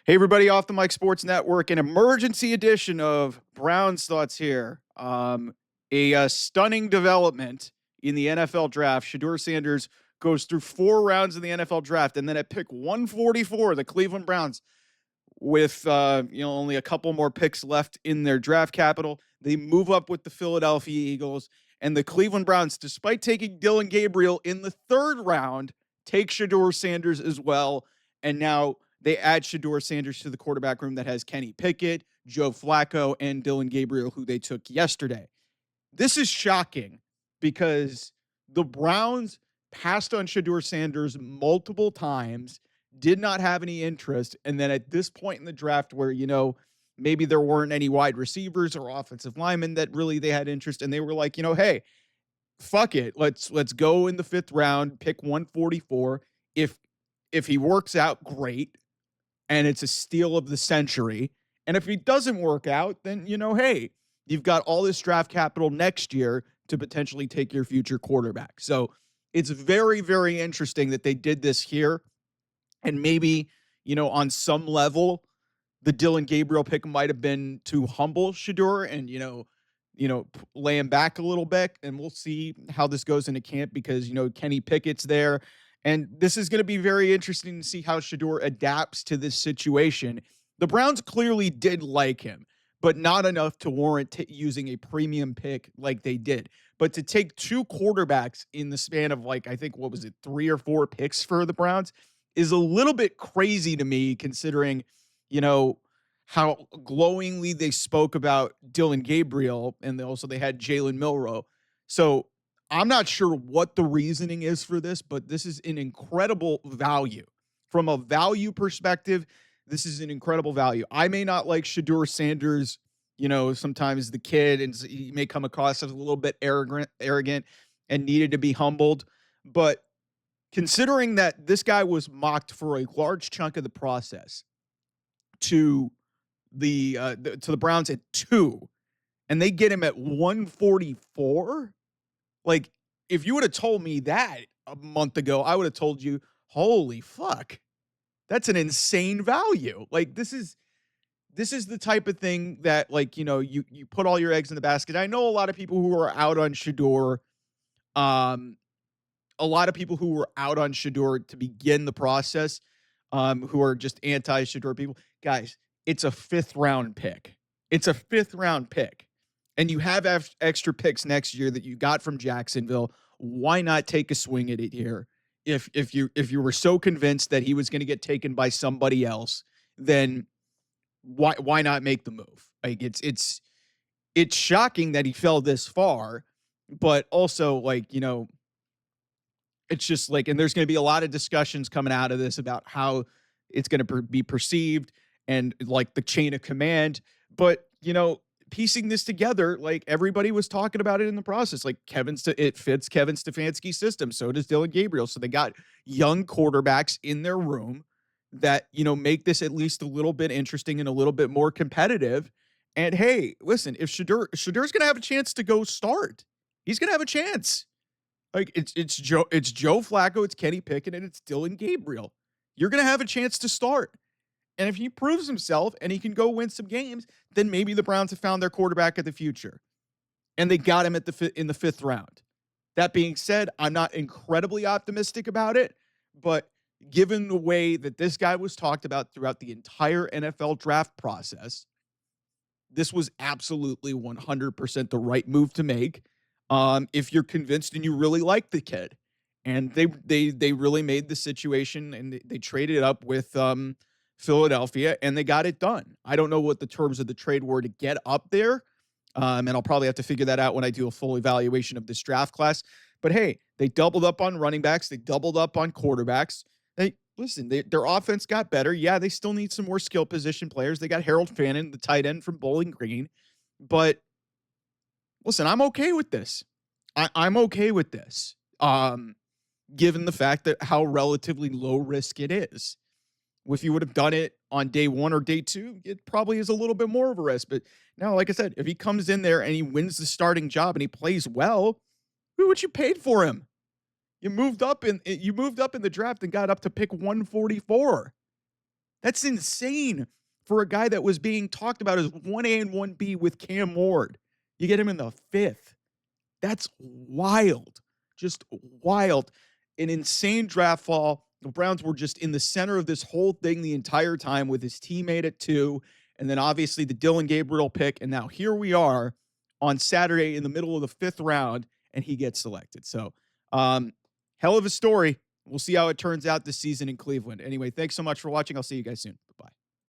Hey, everybody, off the Mike Sports Network, an emergency edition of Brown's Thoughts here. A stunning development in the NFL draft. Shedeur Sanders goes through 4 rounds of the NFL draft, and then at pick 144, the Cleveland Browns, with only a couple more picks left in their draft capital, they move up with the Philadelphia Eagles, and the Cleveland Browns, despite taking Dillon Gabriel in the 3rd round, take Shedeur Sanders as well, and now they add Shedeur Sanders to the quarterback room that has Kenny Pickett, Joe Flacco, and Dillon Gabriel, who they took yesterday. This is shocking because the Browns passed on Shedeur Sanders multiple times, did not have any interest. And then at this point in the draft where, maybe there weren't any wide receivers or offensive linemen that really they had interest, and they were like, hey, fuck it. Let's go in the 5th round, pick 144. If he works out, great. And it's a steal of the century. And if he doesn't work out, then, hey, you've got all this draft capital next year to potentially take your future quarterback. So it's very, very interesting that they did this here. And maybe, on some level, the Dillon Gabriel pick might have been to humble Shedeur and, lay him back a little bit. And we'll see how this goes into camp because, Kenny Pickett's there. And this is going to be very interesting to see how Shedeur adapts to this situation. The Browns clearly did like him, but not enough to warrant using a premium pick like they did. But to take 2 quarterbacks in the span of, I think, 3 or 4 picks for the Browns is a little bit crazy to me, considering, how glowingly they spoke about Dillon Gabriel, and they had Jalen Milroe. So I'm not sure what the reasoning is for this, but this is an incredible value. From a value perspective, this is an incredible value. I may not like Shedeur Sanders, sometimes the kid, and he may come across as a little bit arrogant and needed to be humbled. But considering that this guy was mocked for a large chunk of the process to the Browns at 2, and they get him at 144, if you would have told me that a month ago, I would have told you, holy fuck, that's an insane value. This is the type of thing that, you put all your eggs in the basket. I know a lot of people who are out on Shedeur, to begin the process, who are just anti-Shedeur people. Guys, it's a 5th-round pick. And you have extra picks next year that you got from Jacksonville. Why not take a swing at it here? If you were so convinced that he was going to get taken by somebody else, then why not make the move? It's shocking that he fell this far, but also it's just and there's going to be a lot of discussions coming out of this about how it's going to be perceived and the chain of command. But piecing this together, everybody was talking about it in the process. It fits Kevin Stefanski's system. So does Dillon Gabriel. So they got young quarterbacks in their room that, make this at least a little bit interesting and a little bit more competitive. And hey, listen, if Shedur's going to have a chance to go start, he's going to have a chance. It's Joe Flacco, it's Kenny Pickett, and it's Dillon Gabriel. You're going to have a chance to start. And if he proves himself and he can go win some games, then maybe the Browns have found their quarterback of the future. And they got him in the 5th round. That being said, I'm not incredibly optimistic about it, but given the way that this guy was talked about throughout the entire NFL draft process, this was absolutely 100% the right move to make. If you're convinced and you really like the kid. And they really made the situation, and they traded up with Philadelphia, and they got it done. I don't know what the terms of the trade were to get up there, and I'll probably have to figure that out when I do a full evaluation of this draft class. But hey, they doubled up on running backs. They doubled up on quarterbacks. Their offense got better. Yeah, they still need some more skill position players. They got Harold Fannin, the tight end from Bowling Green. But listen, I'm okay with this. I'm okay with this, given the fact that how relatively low risk it is. If you would have done it on day 1 or day 2, it probably is a little bit more of a risk. But now, like I said, if he comes in there and he wins the starting job and he plays well, who would you paid for him? You moved up in the draft and got up to pick 144. That's insane for a guy that was being talked about as 1A and 1B with Cam Ward. You get him in the 5th. That's wild. Just wild. An insane draft fall. The Browns were just in the center of this whole thing the entire time with his teammate at 2, and then obviously the Dillon Gabriel pick. And now here we are on Saturday in the middle of the 5th round, and he gets selected. So, hell of a story. We'll see how it turns out this season in Cleveland. Anyway, thanks so much for watching. I'll see you guys soon.